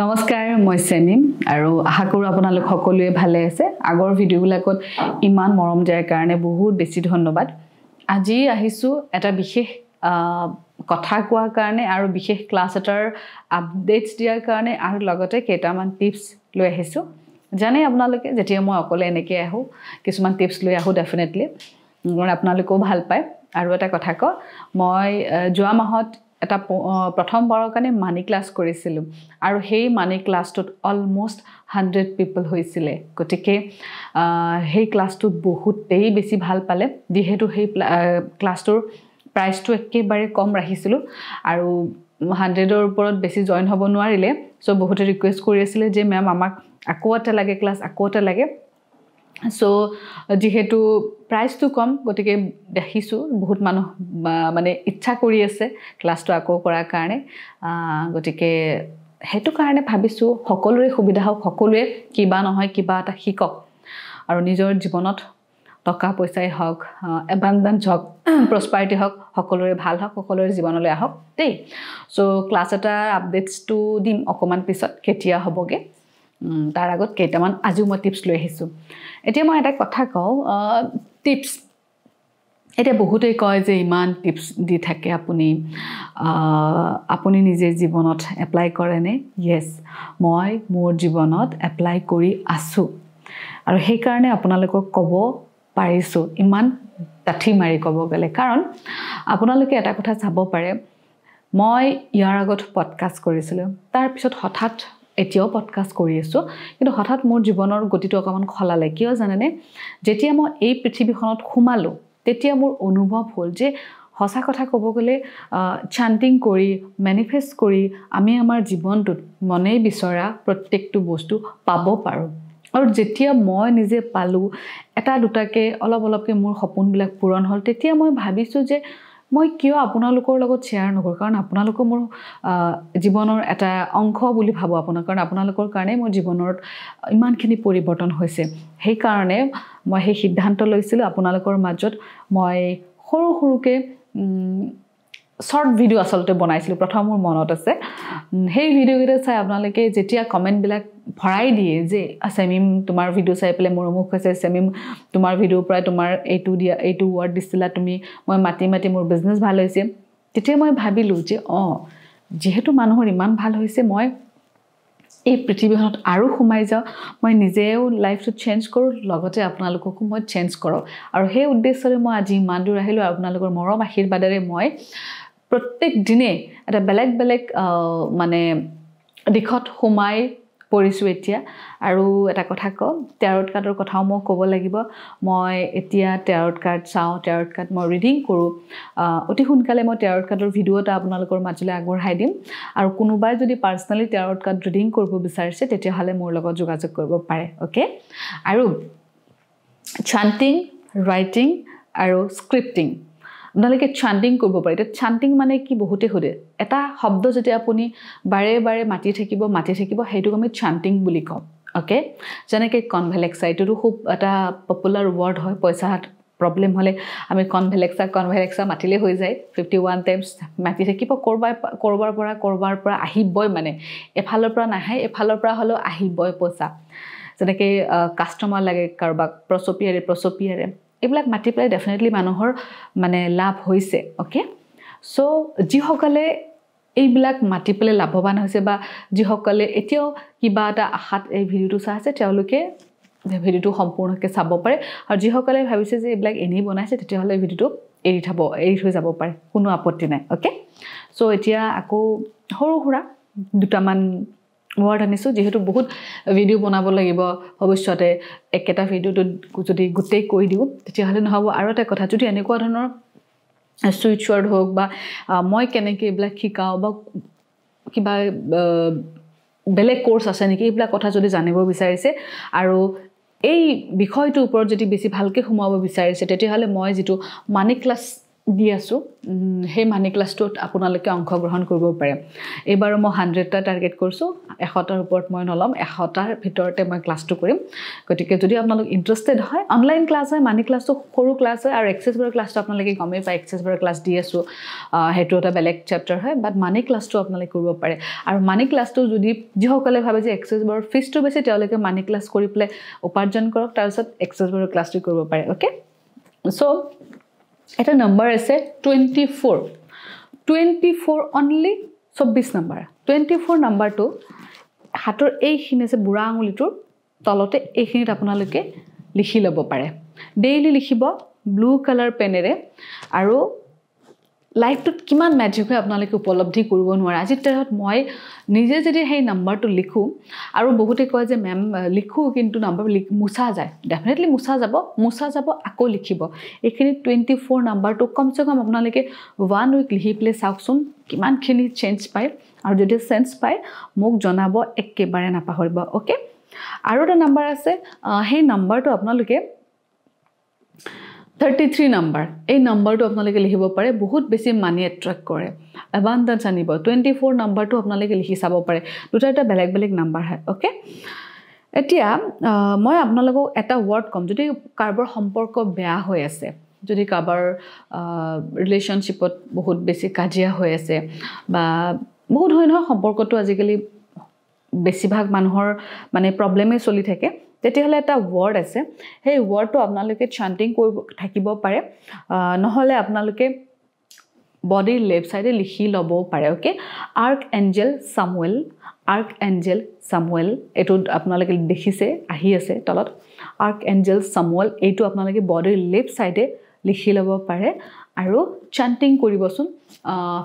নমস্কাৰ মই সেমিম আৰু আশা কৰো আপোনালোক সকলোৱে ভালে আছে আগৰ ভিডিওবিলাকত ইমান মৰম দিয়াৰ কাৰণে বহুত বেছি ধন্যবাদ আজি আহিছো এটা বিশেষ কথা কোৱাৰ কাৰণে আৰু বিশেষ ক্লাছ এটাৰ আপডেটস দিয়াৰ কাৰণে আৰু লগতে কেইটামান টিপস লৈ আহিছো জানে আপোনালোকে যেতিয়া মই অকলে এনেকৈ আহো কিছুমান টিপস লৈ আহো ডেফিনেটলি মই আপোনালোকও ভাল পায় আৰু এটা কথা ক মই যোৱা মাহত এটা প্ৰথম বাৰৰ কাৰণে মানি ক্লাছ কৰিছিলো আৰু সেই মানি ক্লাছটোত অলমোষ্ট 100 পিপল হৈছিলে গতিকে সেই ক্লাছটোত বহুতেই বেছি ভাল পালে যেহেতু সেই ক্লাছটোৰ প্ৰাইচটো একেবাৰে কম ৰাখিছিলো আৰু 100ৰ ওপৰত বেছি জয়েন হ'ব নোৱাৰিলে সো বহুতে ৰিকুৱেষ্ট কৰি আছিল যে মেম আমাক আকৌ এটা লাগে ক্লাছ আকৌ এটা লাগে সো যেহেতু প্ৰাইচটো কম গতিকে দেখিছো বহুত মানুহ মানে ইচ্ছা কৰি আছে ক্লাছটো আকৌ কৰাৰ কাৰণে গতিকে হেতু কাৰণে ভাবিছো সকলোৰে সুবিধা হওক সকলোৱে কিবা নহয় কিবা এটা শিকক আৰু নিজৰ জীৱনত টকা পইচাই হওক এবান্ডেন্স হওক প্ৰসপাৰিটি হওক সকলোৰে ভাল হওক সকলোৰে জীৱনলৈ আহক দেই সো ক্লাছ এটা আপডেটসটো দিম অকমান পিছত কেতিয়া হ'বগে তাৰ আগত কেইটামান আজি মই টিপস লৈ আহিছো এতিয়া মই এটা কথা কওঁ টিপস এটা বহুতেই কয় যে ইমান টিপস দি থাকে আপুনি নিজে জীৱনত এপ্লাই কৰে নে ইয়েস মই মোৰ জীৱনত এপ্লাই কৰি আছো আৰু সেই কাৰণে আপোনালোকক ক'ব পাৰিছো ইমান তাঠি মাৰি ক'ব গলে কাৰণ আপোনালোকে এটা কথা চাব পাৰে মই ইয়াৰ আগত পডকাষ্ট কৰিছিলো তাৰ পিছত হঠাৎ এতিয়াও পডকাষ্ট কৰি আছো কিন্তু হঠাৎ মোৰ জীৱনৰ গতিটো অকমান খলালে কিয় জানেনে যেতিয়া মই এই পৃথিৱীখনত খুমালো তেতিয়া মোৰ অনুভৱ হ'ল যে হসা কথা ক'ব গলে চান্টিং কৰি মেনিফেষ্ট কৰি আমি আমাৰ জীৱনটোত মনে বিচৰা প্ৰত্যেকটো বস্তু পাব পাৰো আৰু যেতিয়া মই নিজে পালো এটা দুটাকে অলপকে মোৰ সপোনবিলাক পূৰণ হ'ল তেতিয়া মই ভাবিছো যে মই কিয় আপোনালোকৰ লগত শেয়াৰ নকৰো কাৰণ আপোনালোক মোৰ জীৱনৰ এটা অংশ বুলি ভাবো কাৰণ আপোনালোকৰ কাৰণে মোৰ জীৱনত ইমানখিনি পৰিৱৰ্তন হৈছে সেই কাৰণে মই সেই সিদ্ধান্ত লৈছিলো আপোনালোকৰ মাজত মই সৰুকে শৰ্ট ভিডিও আসলতে বনাইছিলো প্ৰথম মোৰ মনত আছে সেই ভিডিওকেইটা চাই আপোনালোকে যেতিয়া কমেন্ট বিলাক ভৰাই দিয়ে যে সেমিম তোমাৰ ভিডিও চাই পেলে মোৰ মুখ হৈছে সেমিম তোমাৰ ভিডিওৰ পৰা তোমাৰ এইটো ওয়াৰ্ড দিছিলা তুমি মই মাটি মোৰ বিজনেস ভাল হৈছে তেতিয়া মই ভাবিলো যে যেহেতু মানুহৰ ইমান ভাল হৈছে মই এই পৃথিৱীখনত আৰু সোমাই যাও মই নিজেও লাইফটো চেঞ্জ কৰো লগতে আপোনালোককো মই চেঞ্জ কৰো আৰু সেই উদ্দেশ্যৰে মই আজি ইমান দূৰ আহিলো আপোনালোকৰ মৰম আশীৰ্বাদৰে মই প্ৰত্যেক দিনে এটা বেলেগ মানে দিখত সোমাই পৰিছো এতিয়া আৰু এটা কথা ক টেৰট কাৰ্ডৰ কথাও মই ক'ব লাগিব মই এতিয়া টেৰট কাৰ্ড চাও টেৰট কাৰ্ড মই ৰিডিং কৰো অতি সোনকালে মই টেৰট কাৰ্ডৰ ভিডিও এটা আপোনালোকৰ মাজলৈ আগবঢ়াই দিম আৰু কোনোবাই যদি পাৰ্সনালি টেৰট কাৰ্ড ৰিডিং কৰিব বিচাৰিছে তেতিয়া হলে মোৰ লগত যোগাযোগ কৰিব পাৰে ওকে আৰু চান্টিং ৰাইটিং আৰু স্ক্ৰিপ্টিং আপোনালোকে চান্টিং কৰিব পাৰে এটা চান্টিং মানে কি বহুতে খুদে এটা শব্দ যেতিয়া আপুনি বাৰে মাতি থাকিব হেতু আমি চান্টিং বুলি কওঁ ওকে যেনেকৈ কনভেলেক্সা এটো খুব এটা পপুলাৰ ওয়াৰ্ড হয় পইচা প্ৰবলেম হলে আমি কনভেলেক্সা মাতিলে হৈ যায় 51 টাইমছ মাতি থাকিব কৰবাৰ পৰা আহিবই মানে এফালৰ পৰা নাহে এফালৰ পৰা হলো আহিবই পইচা যেনেকৈ কাস্টমাৰ লাগে কাৰবাক প্ৰসপিয়াৰে এইবিলাক মাতি পেলাই ডেফিনেটলি মানুহৰ মানে লাভ হৈছে ওকে সো যিসকলে এইবিলাক মাতি পেলে লাভৱান হৈছে বা যিসকলে এতিয়াও কিবা এটা আশাত এই ভিডিওটো চাই আছে তেওঁলোকে ভিডিওটো সম্পূৰ্ণকৈ চাব পাৰে আৰু যিসকলে ভাবিছে যে এইবিলাক এনেই বনাইছে তেতিয়া হলে ভিডিওটো এৰি থৈ যাব পাৰে কোনো আপত্তি নাই ওকে সো এতিয়া আকৌ সৰু দুটামান ওয়াৰ্ড আনিছো যেহেতু বহুত ভিডিও বনাব লাগিব ভৱিষ্যতে একেটা ভিডিওটো যদি গুটেই কৈ দিও তেতিয়া হলে নহব আৰু এটা কথা যদি এনেকুৱা ধৰণৰ সুইচ ওয়াৰ্ড হোক বা মই কেনেকৈ এইবিলাক শিকাও বা কিবা বেলেগ কোৰ্স আছে নেকি এইবিলাক কথা যদি জানিব বিচাৰিছে আৰু এই বিষয়টোৰ ওপৰত যদি বেছি ভালকৈ সোমাব বিচাৰিছে তেতিয়া হলে মই যেটো মানি ক্লাছ দি আছোঁ সেই মানি ক্লাছটোত আপোনালোকে অংশগ্ৰহণ কৰিব পাৰে এইবাৰ মই 100টা টাৰ্গেট কৰিছোঁ 100টাৰ ওপৰত মই নলম 100টাৰ ভিতৰতে মই ক্লাছটো কৰিম গতিকে যদি আপোনালোক ইন্টাৰেষ্টেড হয় অনলাইন ক্লাছ হয় মানি ক্লাছটো সৰু ক্লাছ হয় আৰু এক্সেছ বাৰৰ ক্লাছটো আপোনালোকে গমেই পায় এক্সেছ বাৰৰ ক্লাছ দি আছোঁ সেইটো এটা বেলেগ চেপ্টাৰ হয় বাট মানি ক্লাছটো আপোনালোকে কৰিব পাৰে আৰু মানি ক্লাছটো যদি যিসকলে ভাবে যে এক্সেছ বাৰৰ ফিজটো বেছি তেওঁলোকে মানি ক্লাছ কৰি পেলাই উপাৰ্জন কৰক তাৰপিছত এক্সেছ বাৰৰ ক্লাছটো কৰিব পাৰে ওকে চ' এটা নাম্বাৰ আছে 24 অনলি 24 নাম্বাৰ 24 নাম্বাৰটো হাতৰ এইখিনি আছে বুঢ়া আঙুলিটোৰ তলতে এইখিনিত আপোনালোকে লিখি ল'ব পাৰে ডেইলি লিখিব ব্লু কালাৰ পেনেৰে আৰু লাইফটোত কিমান মেজিক হয় আপোনালোকে উপলব্ধি কৰিব নোৱাৰে আজিৰ তাৰিখত মই নিজে যদি সেই নাম্বাৰটো লিখোঁ আৰু বহুতে কয় যে মেম লিখোঁ কিন্তু নাম্বাৰ মুছা যায় ডেফিনেটলি মুছা যাব আকৌ লিখিব এইখিনি 24 নাম্বাৰটো কমচে কম আপোনালোকে 1 উইক লিখি পেলাই চাওকচোন কিমানখিনি চেঞ্জ পায় আৰু যদি চেঞ্জ পায় মোক জনাব একেবাৰে নাপাহৰিব ওকে আৰু এটা নাম্বাৰ আছে সেই নাম্বাৰটো আপোনালোকে 33 নাম্বাৰ এই নাম্বাৰটো আপোনালোকে লিখিব পাৰে বহুত বেছি মানি এট্ৰাক্ট কৰে এবান্ডেন্স আনিব 24 নাম্বাৰটো আপোনালোকে লিখি চাব পাৰে দুটা এটা বেলেগ বেলেগ নাম্বাৰ হয় ওকে এতিয়া মই আপোনালোকক এটা ৱৰ্ড কম যদি কাৰোবাৰ সম্পৰ্ক বেয়া হৈ আছে যদি কাৰোবাৰ ৰিলেশ্যনশ্বিপত বহুত বেছি কাজিয়া হৈ আছে বা বহুত হয় নহয় সম্পৰ্কটো আজিকালি বেছিভাগ মানুহৰ মানে প্ৰবলেমে চলি থাকে তেতিয়াহ'লে এটা ৱৰ্ড আছে সেই ৱৰ্ডটো আপোনালোকে চান্টিং কৰিব থাকিব পাৰে নহ'লে আপোনালোকে বডিৰ লেফ্ট সাইডে লিখি ল'ব পাৰে ওকে আৰ্ক এঞ্জেল সামুৱেল এটো আপোনালোকে দেখিছে আহি আছে তলত আৰ্ক এঞ্জেল সামুৱেল এইটো আপোনালোকে বডিৰ লেফ্ট সাইডে লিখি ল'ব পাৰে আৰু চান্টিং কৰিবচোন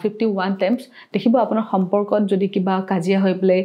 51 টাইমছ দেখিব আপোনাৰ সম্পৰ্কত যদি কিবা কাজিয়া হৈ প্লে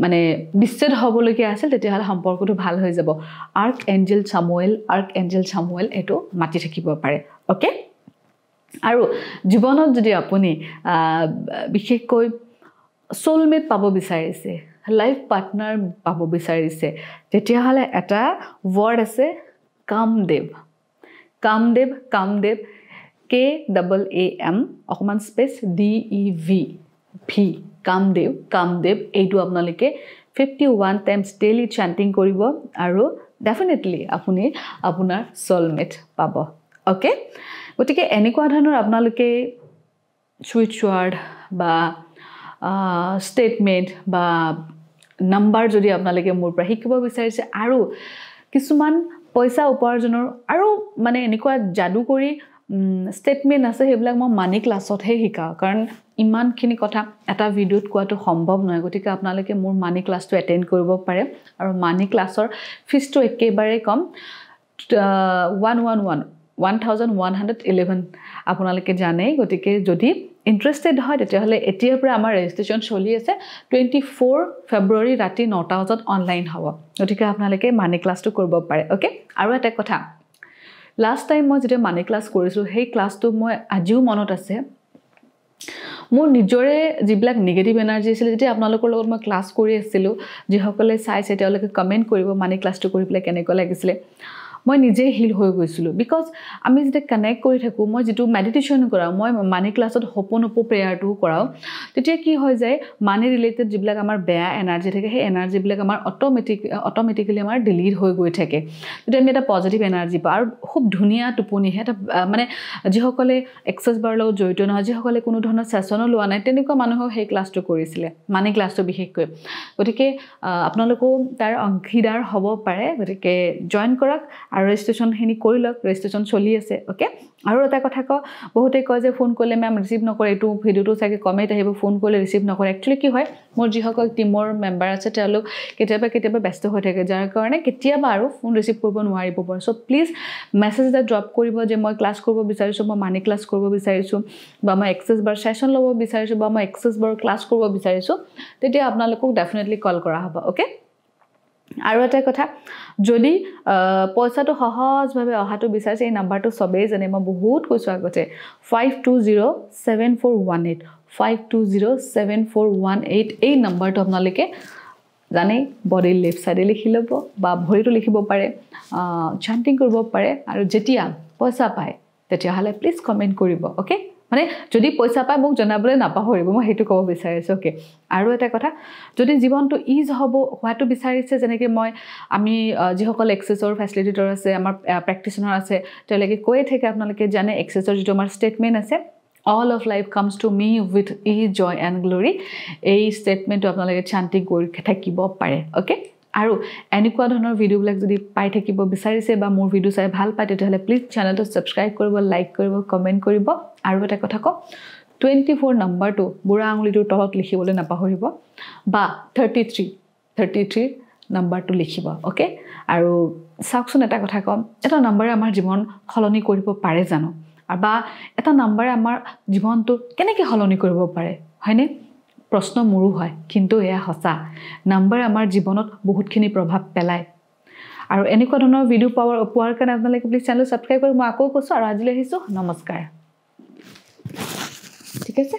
মানে বিচ্ছেদ হ'বলগীয়া আছিল তেতিয়াহ'লে সম্পৰ্কটো ভাল হৈ যাব আৰ্ক এঞ্জেল সামুৱেল এটো মাতি থাকিব পাৰে ওকে আৰু জীৱনত যদি আপুনি বিশেষকৈ সোলমেট পাব বিচাৰিছে লাইফ পাৰ্টনাৰ পাব বিচাৰিছে তেতিয়াহ'লে এটা ৱৰ্ড আছে কামদেৱ KAAM অকমান স্পেস DEV কামদেৱ এইটো আপোনালোকে 51 টাইমছ ডেইলি চান্টিং কৰিব আৰু ডেফিনেটলি আপুনি আপোনাৰ সোলমেট পাব ওকে গতিকে এনেকুৱা ধৰণৰ আপোনালোকে সুইচ ৱৰ্ড বা স্টেটমেন্ট বা নাম্বাৰ যদি আপোনালোকে মোৰ পৰা শিকিব বিচাৰিছে আৰু কিছুমান পইচা উপাৰ্জনৰ আৰু মানে এনেকুৱা যাদু কৰি স্টেটমেন্ট আছে সেইবিলাক মই মানি ক্লাছতহে শিকাও কাৰণ ইমানখিনি কথা এটা ভিডিঅ'ত কোৱাটো সম্ভৱ নহয় গতিকে আপোনালোকে মোৰ মানি ক্লাছটো এটেন্ড কৰিব পাৰে আৰু মানি ক্লাছৰ ফিজটো একেবাৰে কম 1111 আপোনালোকে জানে গতিকে যদি ইন্টাৰেষ্টেড হয় তেতিয়াহ'লে এতিয়াৰ পৰা আমাৰ ৰেজিষ্ট্ৰেচন চলি আছে 24 ফেব্ৰুৱাৰী ৰাতি 9টা বজাত অনলাইন হ'ব গতিকে আপোনালোকে মানি ক্লাছটো কৰিব পাৰে ওকে আৰু এটা কথা লাষ্ট টাইম মই যেতিয়া মানি ক্লাছ কৰিছো সেই ক্লাছটো মই আজিও মনত আছে মোৰ নিজৰে যিবিলাক নেগেটিভ এনাৰ্জি আছিল যেতিয়া আপোনালোকৰ লগত মই ক্লাছ কৰি আছিলো যিসকলে চাইছে তেওঁলোকে কমেন্ট কৰিব মানি ক্লাছটো কৰি পেলাই কেনেকৈ লাগিছিলে মই নিজে হিল হৈ গৈছিলো বিকজ আমি যেতিয়া কানেক্ট কৰি থাকো মই যেটো মেডিটেশন কৰাও মই মানি ক্লাছত হোপনপো প্ৰেয়াৰটো কৰাও তেতিয়া কি হৈ যায় মানি ৰিলেটেড যিবিলাক আমাৰ বেয়া এনাৰ্জি থাকে সেই এনাৰ্জি বিলাক আমাৰ অটোমেটিক্যালি আমাৰ ডিলিট হৈ গৈ থাকে তেতিয়া আমি এটা পজিটিভ এনাৰ্জি পাওঁ আৰু খুব ধুনিয়া টোপনি এটা মানে যিসকলে এক্সেছ বাৰ লগত জড়িত নহয় যিসকলে কোনো ধৰণৰ সেশন লোৱা নাই তেনেকুৱা মানুহক সেই ক্লাছটো কৰিছিলে মানি ক্লাছটো বিশেষকৈ গতিকে আপোনালোকো তাৰ অংশীদাৰ হ'ব পাৰে গতিকে জয়েন কৰক আৰু ৰেজিষ্ট্ৰেচন হেনি কৰি লওক ৰেজিষ্ট্ৰেচন চলি আছে ওকে আৰু এটা কথা বহুতে কয় যে ফোন কৰিলে মেম ৰিসিভ নকৰে এটো ভিডিওটো চাগে কমেন্ট আহিব ফোন কৰিলে ৰিসিভ নকৰে একচুয়ালি কি হয় মোৰ যিসকল টিমৰ মেম্বাৰ আছে তেওঁলোক কেতিয়াবা ব্যস্ত হৈ থাকে যাৰ কাৰণে কেতিয়াবা আৰু ফোন ৰিসিভ কৰিব নোৱাৰিব পাৰে সো প্লিজ মেছেজ এটা ড্ৰপ কৰিব যে মই ক্লাছ কৰিব বিচাৰিছো মই মানি ক্লাছ কৰিব বিচাৰিছো বা মই এক্সেছ বাৰ সেশন ল'ব বিচাৰিছো বা মই এক্সেছ বাৰ ক্লাছ কৰিব বিচাৰিছো তেতিয়া আপোনালোকক ডেফিনেটলি কল কৰা হ'ব ওকে আৰু এটা কথা যদি পইচাটো সহজভাৱে অহাটো বিচাৰিছে এই নাম্বাৰটো সবেই জানে মই বহুত কৈছো আগতে 52074185207418 এই নাম্বাৰটো আপোনালোকে জানে বডি লেফ্ট সাইডে লিখি ল'ব বা ভৰিটো লিখিব পাৰে চান্টিং কৰিব পাৰে আৰু যেতিয়া পইচা পায় তেতিয়াহ'লে প্লিজ কমেণ্ট কৰিব অ'কে মানে যদি পইচা পায় মোক জনাবলৈ নাপাহৰিব মই সেইটো ক'ব বিচাৰিছোঁ অ'কে আৰু এটা কথা যদি জীৱনটো ইজ হ'ব হোৱাটো বিচাৰিছে যেনেকৈ আমি যিসকল এক্সেছৰ ফেচিলিটেটৰ আছে আমাৰ প্ৰেক্টিচনাৰ আছে তেওঁলোকে কৈয়ে থাকে আপোনালোকে জানে এক্সেছৰ যিটো আমাৰ ষ্টেটমেণ্ট আছে all of life comes to me with ease joy and glory এই ষ্টেটমেণ্টটো আপোনালোকে শান্তি কৰি থাকিব পাৰে অ'কে আৰু এনেকুৱা ধৰণৰ ভিডিঅ'বিলাক যদি পাই থাকিব বিচাৰিছে বা মোৰ ভিডিঅ' চাই ভাল পায় তেতিয়াহ'লে প্লিজ চেনেলটো ছাবস্ক্ৰাইব কৰিব লাইক কৰিব কমেণ্ট কৰিব আৰু এটা কথা কওঁ 24 নম্বৰটো বুঢ়া আঙুলিটোৰ তলত লিখিবলৈ নাপাহৰিব বা 33 নম্বৰটো লিখিব অ'কে আৰু চাওকচোন এটা কথা কম এটা নম্বৰে আমাৰ জীৱন সলনি কৰিব পাৰে জানো বা এটা নম্বৰে আমাৰ জীৱনটো কেনেকৈ সলনি কৰিব পাৰে হয়নে প্ৰশ্ন মোৰো হয় কিন্তু এয়া সঁচা নম্বৰ আমাৰ জীৱনত বহুতখিনি প্ৰভাৱ পেলায় আৰু এনেকুৱা ধৰণৰ ভিডিঅ' পোৱাৰ কাৰণে আপোনালোকে প্লিজ চেনেল ছাবস্ক্ৰাইব কৰি মই আকৌ কৈছোঁ আৰু আজিলৈ আহিছোঁ নমস্কাৰ